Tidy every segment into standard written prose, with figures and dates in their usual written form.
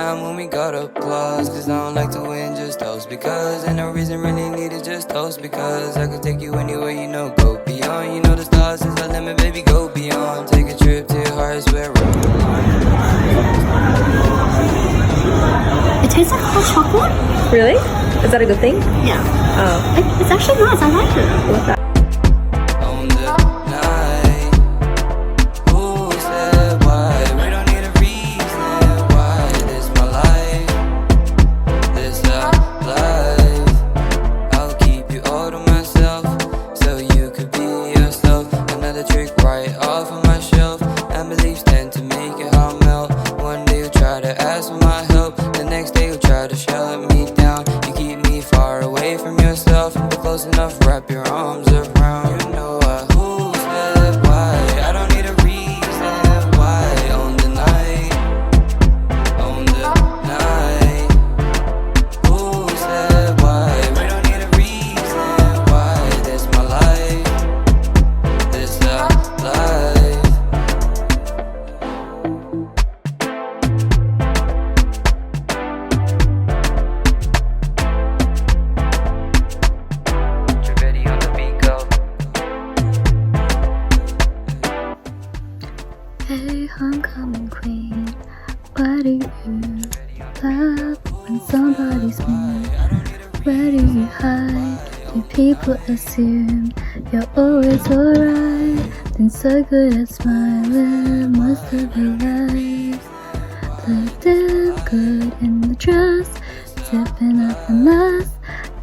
time when we got applause. Cause I don't like to win, just toast. Because ain't no reason really need to just toast. Because I could take you anywhere, you know, go beyond. You know the stars is the limit, baby, go beyond. Take a trip to your heart, swear. It tastes like hot chocolate. Really? Is that a good thing? Yeah. Oh. It's actually nice. I like it. What's that? On the night, who said why? We don't need a reason why. This my life, this our life. I'll keep you all to myself, so you could be yourself. Another trick right off of my shelf, and beliefs tend to make your heart melt. One day you'll try to ask for my help, the next day you'll try to shut me down. You keep me far away from yourself, but close enough, wrap your arms around. You know who said why? I don't need a reason why. On the night, who said why? We don't need a reason why. This my life, this our life. Ready on the beat, go. Hey, homecoming queen, why do you laugh when somebody's mean? Where do you hide? Do people assume you're always alright? Been so good at smiling most of your life. Look damn good in the dress, tipping up the mess,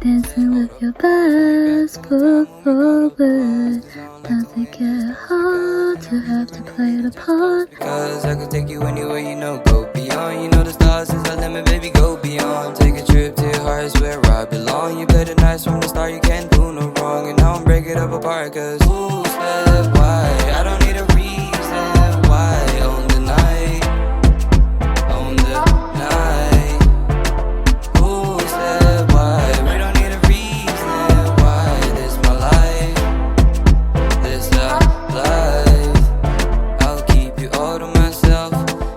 dancing with your best foot forward. Does it get hard to have to play the part? Cause I could take you anywhere, you know, go beyond. You know the stars is the limit, baby, go beyond. Take a trip to your heart, is where I belong. You played it nice from the start, you can't do no wrong. And now I'm breaking up apart, cause who said why? I don't need a reason why. On the night, who said why? We don't need a reason why. This my life, this our life. I'll keep you all to myself,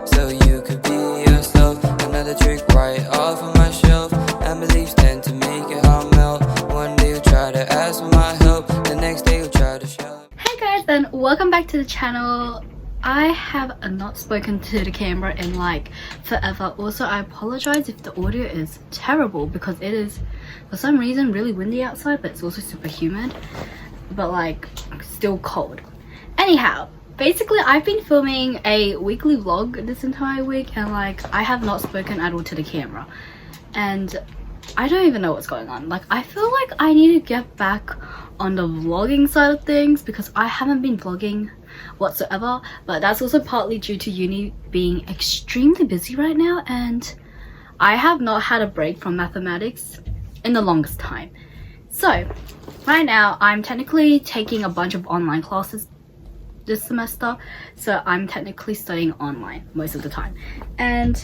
so you could be yourself. Another trick right off of my shelf, and beliefs tend to make your heart melt. One day you'll try to ask for my help, the next day you'll try to shout. Hey guys, and welcome back to the channel. I have not spoken to the camera in like forever. Also, I apologize if the audio is terrible because it is for some reason really windy outside, but it's also super humid, but like still cold. Anyhow, basically I've been filming a weekly vlog this entire week, and like I have not spoken at all to the camera, and I don't even know what's going on. Like I feel like I need to get back on the vlogging side of things because I haven't been vlogging whatsoever, but that's also partly due to uni being extremely busy right now, and I have not had a break from mathematics in the longest time. So right now I'm technically taking a bunch of online classes this semester, so I'm technically studying online most of the time. And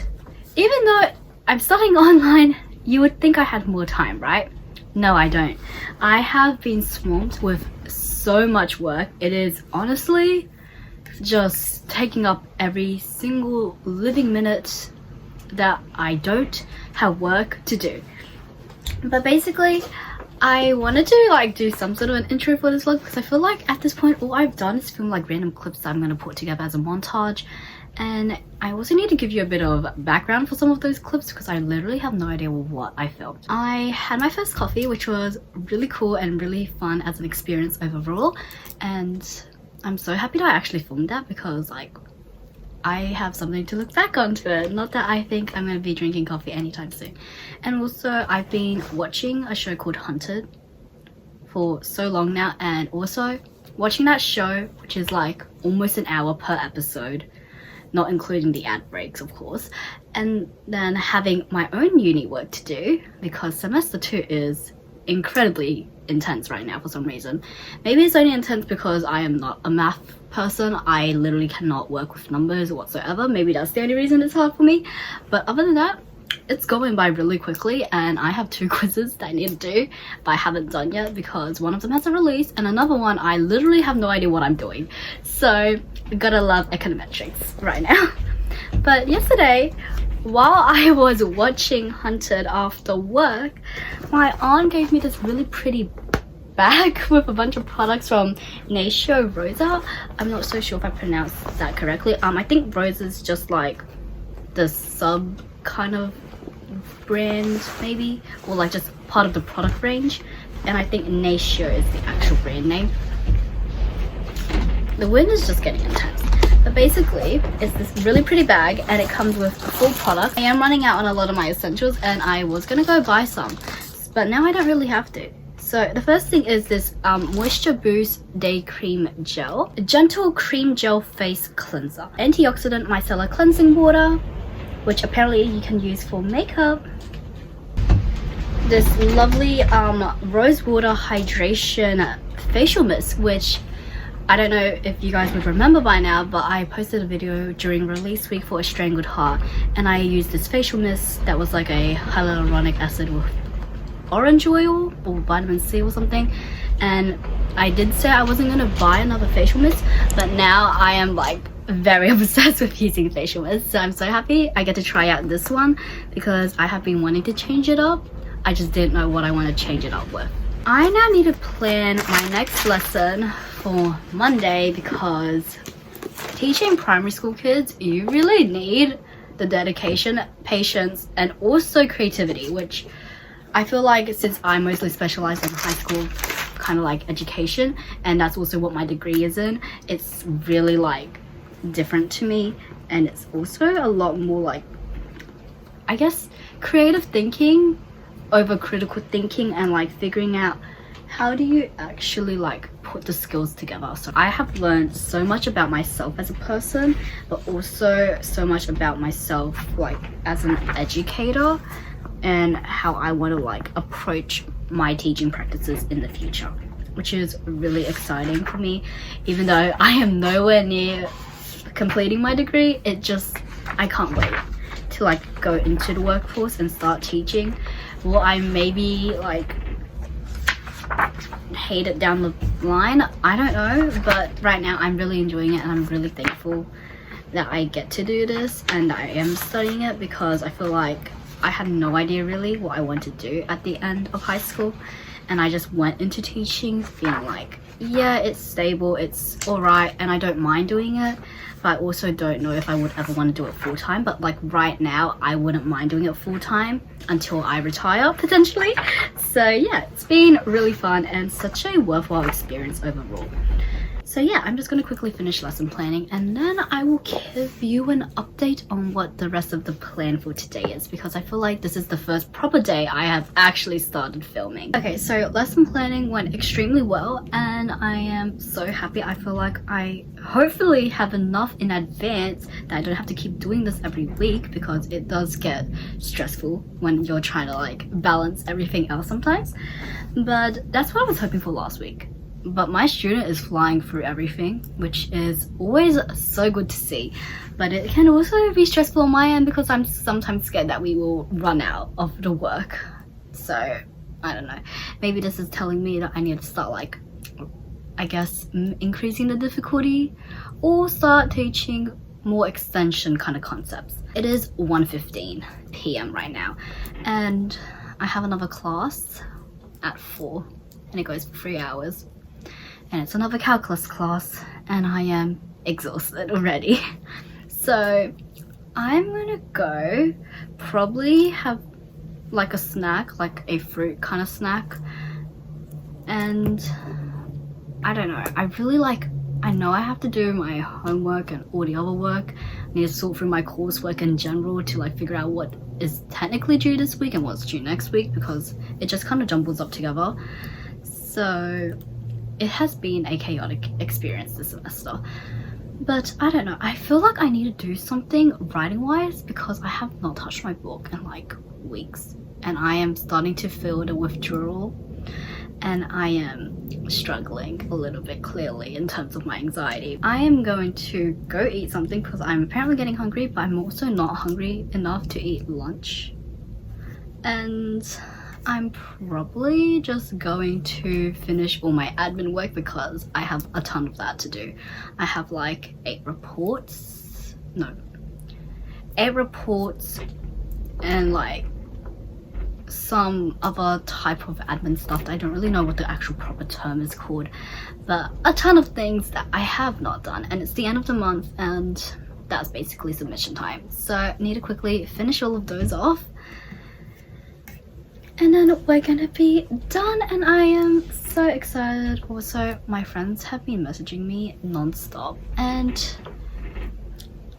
even though I'm studying online, you would think I had more time, right? No, I don't. I have been swamped with so much work. It is honestly just taking up every single living minute that I don't have work to do. But basically I wanted to like do some sort of an intro for this vlog because I feel like at this point all I've done is film like random clips that I'm going to put together as a montage, and I also need to give you a bit of background for some of those clips because I literally have no idea what I filmed. I had my first coffee, which was really cool and really fun as an experience overall, and I'm so happy that I actually filmed that because like I have something to look back onto it. Not that I think I'm going to be drinking coffee anytime soon. And also I've been watching a show called Hunted for so long now, and also watching that show, which is like almost an hour per episode, not including the ad breaks of course, and then having my own uni work to do because semester 2 is incredibly intense right now for some reason. Maybe it's only intense because I am not a math person. I literally cannot work with numbers whatsoever. Maybe that's the only reason it's hard for me, but other than that it's going by really quickly, and I have 2 quizzes that I need to do but I haven't done yet because one of them has a release and another one I literally have no idea what I'm doing. So gotta love econometrics right now. But yesterday while I was watching Hunted after work, my aunt gave me this really pretty bag with a bunch of products from Natio Rosa. I'm not so sure if I pronounced that correctly. I think Rosa is just like the sub kind of brand maybe, or like just part of the product range, and I think Natio is the actual brand name. The wind is just getting intense. But basically, it's this really pretty bag and it comes with a full product. I am running out on a lot of my essentials and I was gonna go buy some, but now I don't really have to. So the first thing is this Moisture Boost Day Cream Gel. A gentle cream gel face cleanser. Antioxidant micellar cleansing water, which apparently you can use for makeup. This lovely rose water hydration facial mist, which I don't know if you guys would remember by now, but I posted a video during release week for A Strangled Heart, and I used this facial mist that was like a hyaluronic acid with orange oil or vitamin C or something. And I did say I wasn't gonna buy another facial mist, but now I am like very obsessed with using facial mist. So I'm so happy I get to try out this one because I have been wanting to change it up. I just didn't know what I want to change it up with. I now need to plan my next lesson for Monday because teaching primary school kids, you really need the dedication, patience, and also creativity, which I feel like since I mostly specialize in high school kind of like education, and that's also what my degree is in, it's really like different to me, and it's also a lot more like, I guess, creative thinking over critical thinking and like figuring out how do you actually like put the skills together. So I have learned so much about myself as a person, but also so much about myself like as an educator and how I want to like approach my teaching practices in the future, which is really exciting for me. Even though I am nowhere near completing my degree, I can't wait to like go into the workforce and start teaching. Will I maybe like hate it down the line? I don't know, but right now I'm really enjoying it and I'm really thankful that I get to do this and I am studying it, because I feel like I had no idea really what I wanted to do at the end of high school, and I just went into teaching feeling like, yeah, it's stable, it's alright, and I don't mind doing it, but I also don't know if I would ever want to do it full-time. But like right now I wouldn't mind doing it full-time until I retire potentially. So yeah, it's been really fun and such a worthwhile experience overall. So yeah, I'm just going to quickly finish lesson planning and then I will give you an update on what the rest of the plan for today is, because I feel like this is the first proper day I have actually started filming. Okay, so lesson planning went extremely well and I am so happy. I feel like I hopefully have enough in advance that I don't have to keep doing this every week, because it does get stressful when you're trying to like balance everything else sometimes. But that's what I was hoping for last week. But my student is flying through everything, which is always so good to see. But it can also be stressful on my end because I'm sometimes scared that we will run out of the work. So I don't know, maybe this is telling me that I need to start like, I guess, increasing the difficulty or start teaching more extension kind of concepts. It is 1:15 p.m. right now and I have another class at 4 and it goes for 3 hours. And it's another calculus class and I am exhausted already. So I'm gonna go probably have like a snack, like a fruit kind of snack, and I don't know, I know I have to do my homework and all the other work. I need to sort through my coursework in general to like figure out what is technically due this week and what's due next week, because it just kind of jumbles up together. So it has been a chaotic experience this semester, but I don't know, I feel like I need to do something writing wise because I have not touched my book in like weeks and I am starting to feel the withdrawal and I am struggling a little bit clearly in terms of my anxiety. I am going to go eat something because I'm apparently getting hungry, but I'm also not hungry enough to eat lunch, and I'm probably just going to finish all my admin work because I have a ton of that to do. I have like 8 reports, no, A reports and like some other type of admin stuff that I don't really know what the actual proper term is called, but a ton of things that I have not done, and it's the end of the month and that's basically submission time, so I need to quickly finish all of those off and then we're gonna be done. And I am so excited. Also, my friends have been messaging me non-stop and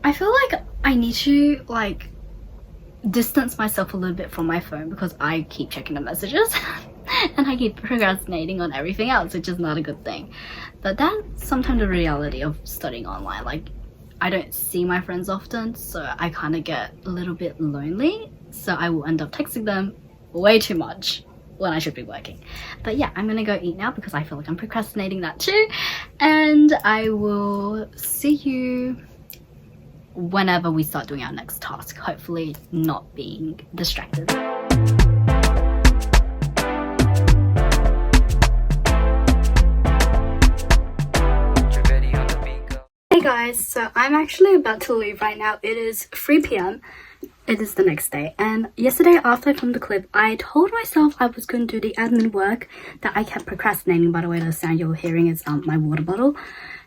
I feel like I need to like distance myself a little bit from my phone because I keep checking the messages and I keep procrastinating on everything else, which is not a good thing. But that's sometimes the reality of studying online. Like, I don't see my friends often, so I kind of get a little bit lonely, so I will end up texting them way too much when I should be working. But yeah, I'm gonna go eat now because I feel like I'm procrastinating that too, and I will see you whenever we start doing our next task, hopefully not being distracted. Hey guys, so I'm actually about to leave right now. It is 3 p.m. It is the next day, and yesterday after I filmed the clip, I told myself I was going to do the admin work that I kept procrastinating. By the way, the sound you're hearing is my water bottle.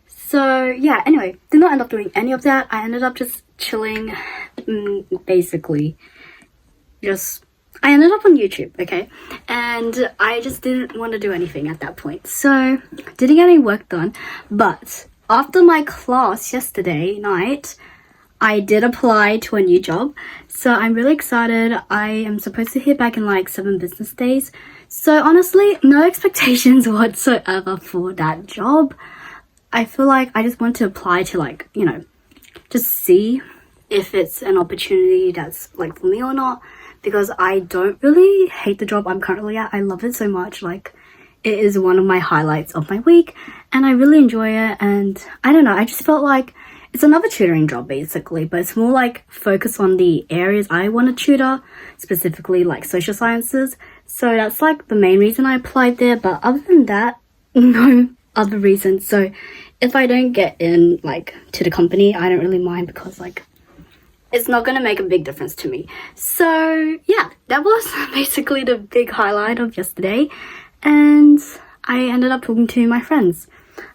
So yeah, anyway, did not end up doing any of that. I ended up just chilling, basically I ended up on YouTube, okay? And I just didn't want to do anything at that point, so didn't get any work done. But after my class yesterday night, I did apply to a new job, so I'm really excited. I am supposed to hear back in like 7 business days. So honestly, no expectations whatsoever for that job. I feel like I just want to apply to like, you know, just see if it's an opportunity that's like for me or not, because I don't really hate the job I'm currently at. I love it so much. Like, it is one of my highlights of my week and I really enjoy it. And I don't know, I just felt like it's another tutoring job basically, but it's more like focus on the areas I want to tutor, specifically like social sciences. So that's like the main reason I applied there, but other than that, no other reasons. So if I don't get in like to the company, I don't really mind because like it's not going to make a big difference to me. So yeah, that was basically the big highlight of yesterday, and I ended up talking to my friends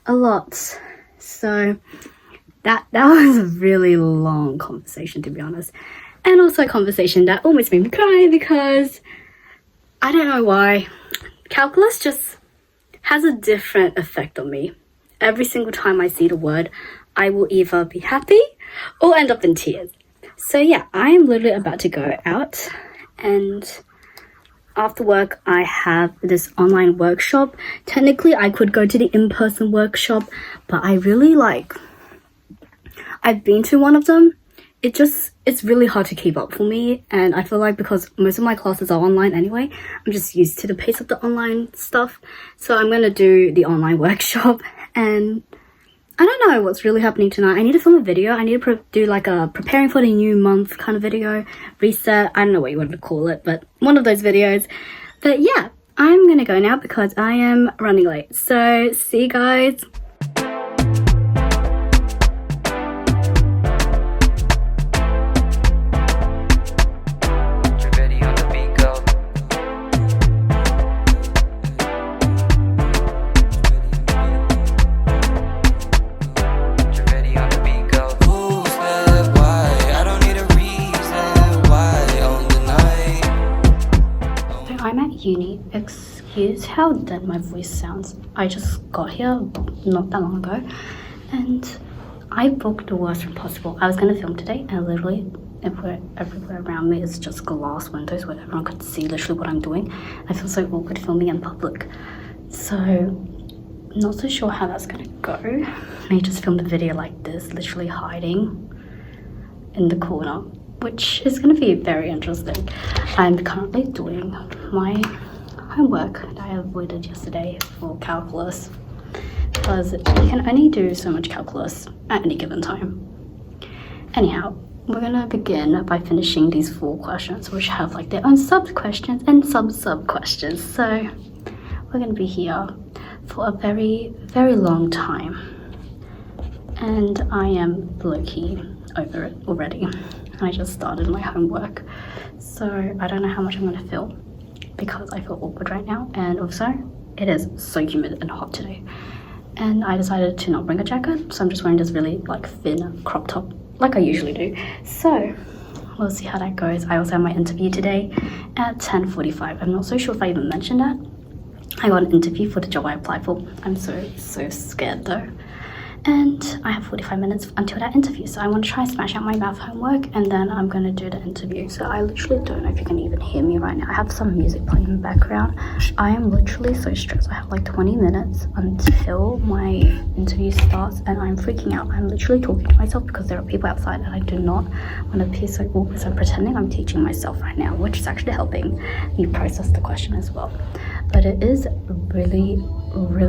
a lot. So that was a really long conversation, to be honest, and also a conversation that almost made me cry because I don't know why. Calculus just has a different effect on me. Every single time I see the word, I will either be happy or end up in tears. So yeah, I am literally about to go out, and after work I have this online workshop. Technically I could go to the in-person workshop, but I really I've been to one of them. It's really hard to keep up for me, and I feel like because most of my classes are online anyway, I'm just used to the pace of the online stuff. So I'm gonna do the online workshop, and I don't know what's really happening tonight. I need to film a video. I need to do like a preparing for the new month kind of video, reset. I don't know what you want to call it, but one of those videos. But yeah, I'm gonna go now because I am running late. So see you guys. I'm at uni. Excuse how dead my voice sounds. I just got here not that long ago and I booked the worst room possible. I was gonna film today and literally everywhere around me is just glass windows where everyone could see literally what I'm doing. I feel so awkward filming in public. So not so sure how that's gonna go. I just filmed a video like this, literally hiding in the corner, which is going to be very interesting. I'm currently doing my homework that I avoided yesterday for calculus because you can only do so much calculus at any given time. Anyhow, we're going to begin by finishing these 4 questions, which have like their own sub-questions and sub-questions. So we're going to be here for a very, very long time. And I am low-key over it already. I just started my homework, so I don't know how much I'm gonna film because I feel awkward right now, and also it is so humid and hot today. And I decided to not bring a jacket, so I'm just wearing this really like thin crop top like I usually do. So we'll see how that goes. I also have my interview today at 10:45. I'm not so sure if I even mentioned that. I got an interview for the job I applied for. I'm so scared though. And I have 45 minutes until that interview, so I want to try and smash out my math homework, and then I'm going to do the interview. So I literally don't know if you can even hear me right now. I have some music playing in the background. I am literally so stressed. I have like 20 minutes until my interview starts, and I'm freaking out. I'm literally talking to myself because there are people outside, and I do not want to appear so awkward. So I'm pretending I'm teaching myself right now, which is actually helping me process the question as well. But it is really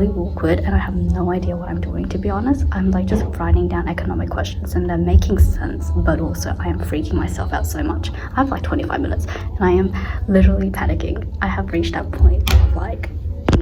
awkward, and I have no idea what I'm doing, to be honest. I'm like just writing down economic questions and they're making sense, but also I am freaking myself out so much. I have like 25 minutes and I am literally panicking. I have reached that point of like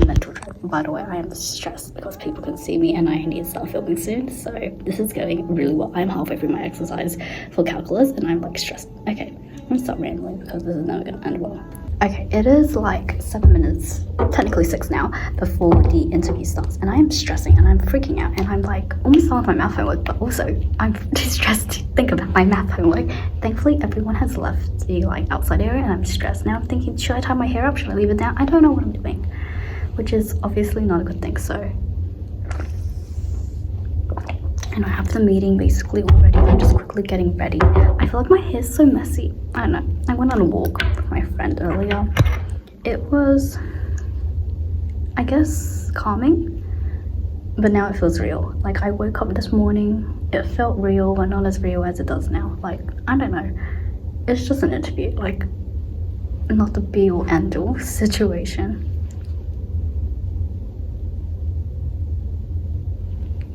mental trip. By the way, I am stressed because people can see me and I need to start filming soon, so this is going really well. I'm halfway through my exercise for calculus and I'm like stressed. Okay, I'm gonna stop rambling because this is never gonna end well. Okay, it is like 7 minutes, technically 6 now, before the interview starts, and I am stressing and I'm freaking out, and I'm like almost done with my math homework, but also I'm too stressed to think about my math homework. Thankfully, everyone has left the like outside area, and I'm stressed now. I'm thinking, should I tie my hair up? Should I leave it down? I don't know what I'm doing, which is obviously not a good thing. So, and I have the meeting basically already. I'm just quickly getting ready. I feel like my hair's so messy. I don't know. I went on a walk with my friend earlier. It was, I guess, calming, but now it feels real. Like I woke up this morning, it felt real, but not as real as it does now. Like, I don't know. It's just an interview, like not the be all end all situation.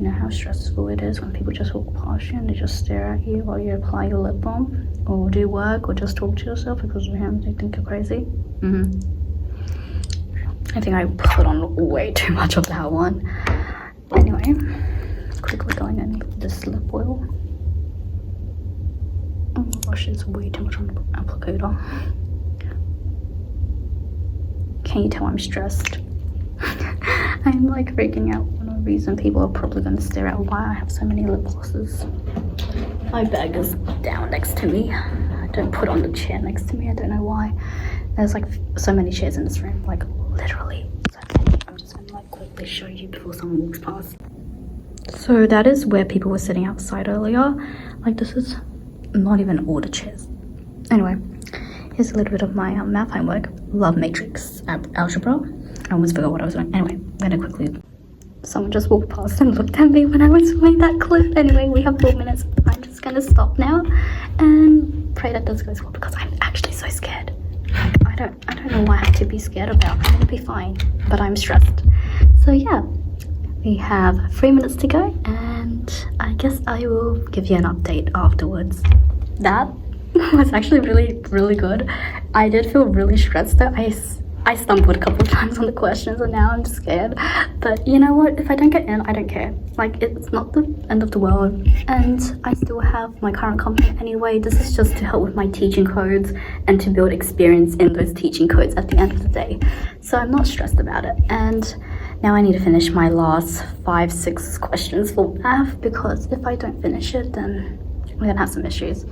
You know how stressful it is when people just walk past you and they just stare at you while you apply your lip balm or do work or just talk to yourself because of him. They think you're crazy. I think I put on way too much of that one. Anyway, quickly going in with this lip oil. Oh my gosh, it's way too much on the applicator. Can you tell I'm stressed? I'm like freaking out for no reason. People are probably going to stare at why I have so many lip glosses. My bag is down next to me. I don't put on the chair next to me. I don't know why. There's like so many chairs in this room, like literally so many. I'm just going to like quickly show you before someone walks past. So that is where people were sitting outside earlier. Like this is not even all the chairs. Anyway, here's a little bit of my math homework. Love matrix algebra. I almost forgot what I was doing. Anyway, I'm gonna quickly. Someone just walked past and looked at me when I was filming that clip. Anyway, we have 4 minutes. I'm just gonna stop now and pray that this goes well because I'm actually so scared. Like, I don't know what I have to be scared about. I'm gonna be fine, but I'm stressed. So yeah, we have 3 minutes to go, and I guess I will give you an update afterwards. That was actually really good. I did feel really stressed though. I stumbled a couple of times on the questions and now I'm scared. But you know what? If I don't get in, I don't care. Like, it's not the end of the world. And I still have my current company anyway. This is just to help with my teaching codes and to build experience in those teaching codes at the end of the day. So I'm not stressed about it. And now I need to finish my last 5-6 questions for math, because if I don't finish it, then I'm gonna have some issues.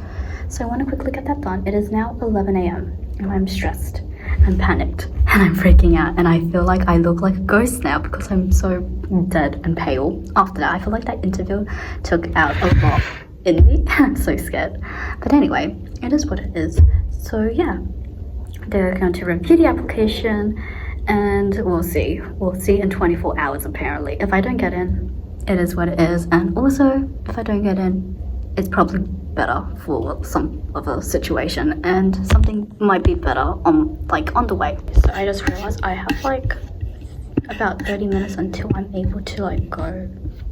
So I want to quickly get that done. It is now 11 a.m. and I'm stressed. I'm panicked and I'm freaking out, and I feel like I look like a ghost now because I'm so dead and pale. After that, I feel like that interview took out a lot in me. I'm so scared. But anyway, it is what it is. So yeah, they're going to review the application and we'll see in 24 hours apparently. If I don't get in, it is what it is. And also, if I don't get in, it's probably better for some other situation, and something might be better on the way. So I just realized I have like about 30 minutes until I'm able to like go,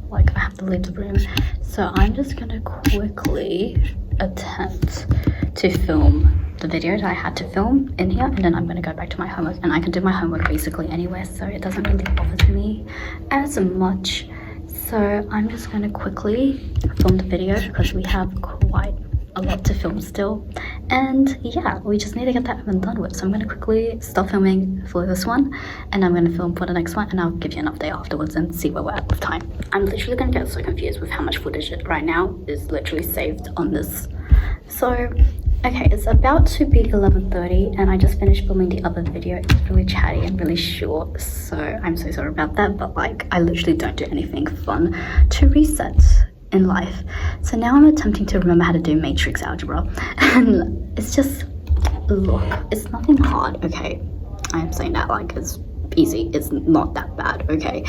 like I have to leave the room. So I'm just gonna quickly attempt to film the videos I had to film in here, and then I'm gonna go back to my homework, and I can do my homework basically anywhere, so it doesn't really bother me as much. So I'm just gonna quickly film the video because we have quite a lot to film still, and yeah, we just need to get that one done with. So I'm gonna quickly stop filming for this one, and I'm gonna film for the next one, and I'll give you an update afterwards and see where we're at with time. I'm literally gonna get so confused with how much footage right now is literally saved on this. So okay, it's about to be 11:30 and I just finished filming the other video. It's really chatty and really short, so I'm so sorry about that, but like I literally don't do anything fun to reset in life. So now I'm attempting to remember how to do matrix algebra, and it's just, look, it's nothing hard, okay? I am saying that like it's easy, it's not that bad, okay?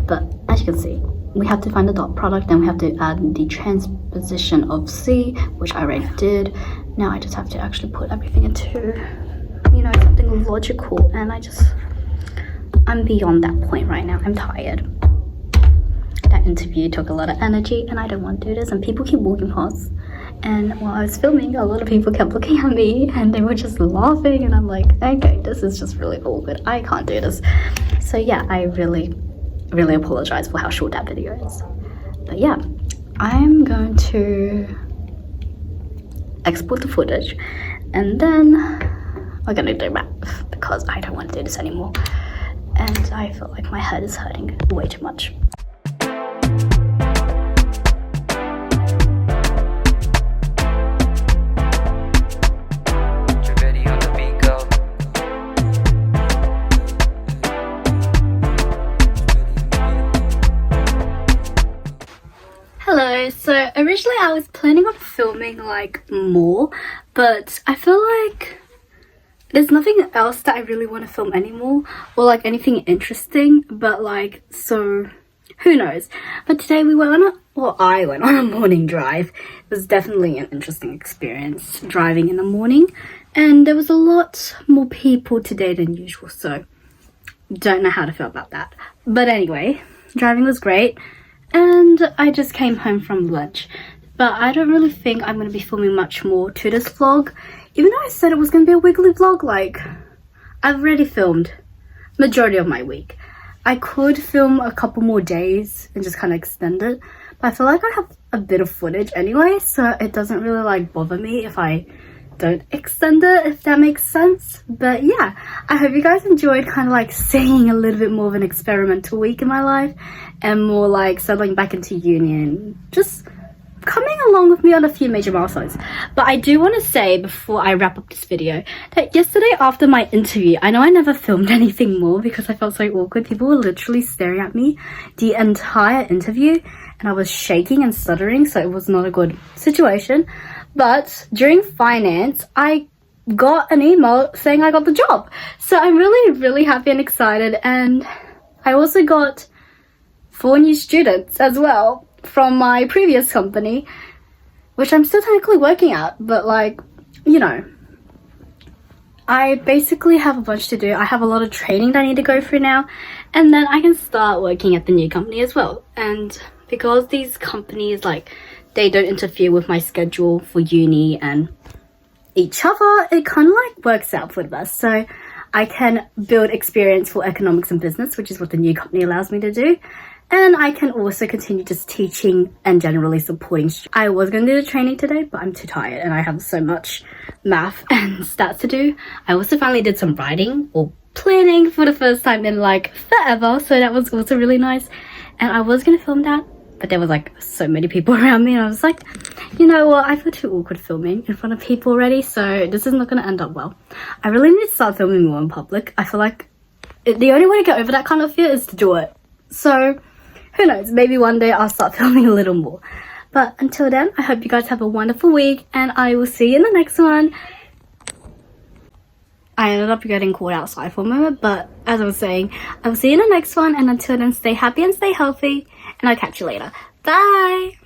But as you can see, we have to find the dot product, then we have to add the transposition of C, which I already did. Now I just have to actually put everything into, you know, something logical, and I'm beyond that point right now. I'm tired. That interview took a lot of energy and I don't want to do this, and people keep walking past, and while I was filming, a lot of people kept looking at me and they were just laughing, and I'm like, okay, this is just really awkward. I can't do this. So yeah, I really apologize for how short that video is. But yeah, I'm going to export the footage and then we're gonna do math because I don't want to do this anymore, and I feel like my head is hurting way too much. Hello, so originally I was planning on filming like more, but I feel like there's nothing else that I really want to film anymore, or like anything interesting, but like, so who knows. But today we went on I went on a morning drive. It was definitely an interesting experience driving in the morning, and there was a lot more people today than usual, so don't know how to feel about that. But anyway, driving was great. And I just came home from lunch, but I don't really think I'm going to be filming much more to this vlog, even though I said it was going to be a weekly vlog. Like, I've already filmed majority of my week. I could film a couple more days and just kind of extend it, but I feel like I have a bit of footage anyway, so it doesn't really like bother me if I don't extend it, if that makes sense. But yeah, I hope you guys enjoyed kind of like seeing a little bit more of an experimental week in my life, and more like settling back into uni and just coming along with me on a few major milestones. But I do want to say before I wrap up this video that yesterday after my interview, I know I never filmed anything more because I felt so awkward. People were literally staring at me the entire interview and I was shaking and stuttering, so it was not a good situation. But during finance, I got an email saying I got the job. So I'm really happy and excited. And I also got 4 new students as well from my previous company, which I'm still technically working at. But like, you know, I basically have a bunch to do. I have a lot of training that I need to go through now. And then I can start working at the new company as well. And because these companies, like, they don't interfere with my schedule for uni and each other, it kind of like works out for the best. So I can build experience for economics and business, which is what the new company allows me to do. And I can also continue just teaching and generally supporting. I was going to do the training today, but I'm too tired and I have so much math and stats to do. I also finally did some writing or planning for the first time in like forever. So that was also really nice. And I was going to film that, but there was like so many people around me and I was like, you know what, I feel too awkward filming in front of people already, so this is not going to end up well. I really need to start filming more in public. I feel like the only way to get over that kind of fear is to do it. So who knows, maybe one day I'll start filming a little more. But until then, I hope you guys have a wonderful week and I will see you in the next one. I ended up getting called outside for a moment, but as I was saying, I will see you in the next one, and until then, stay happy and stay healthy, and I'll catch you later. Bye!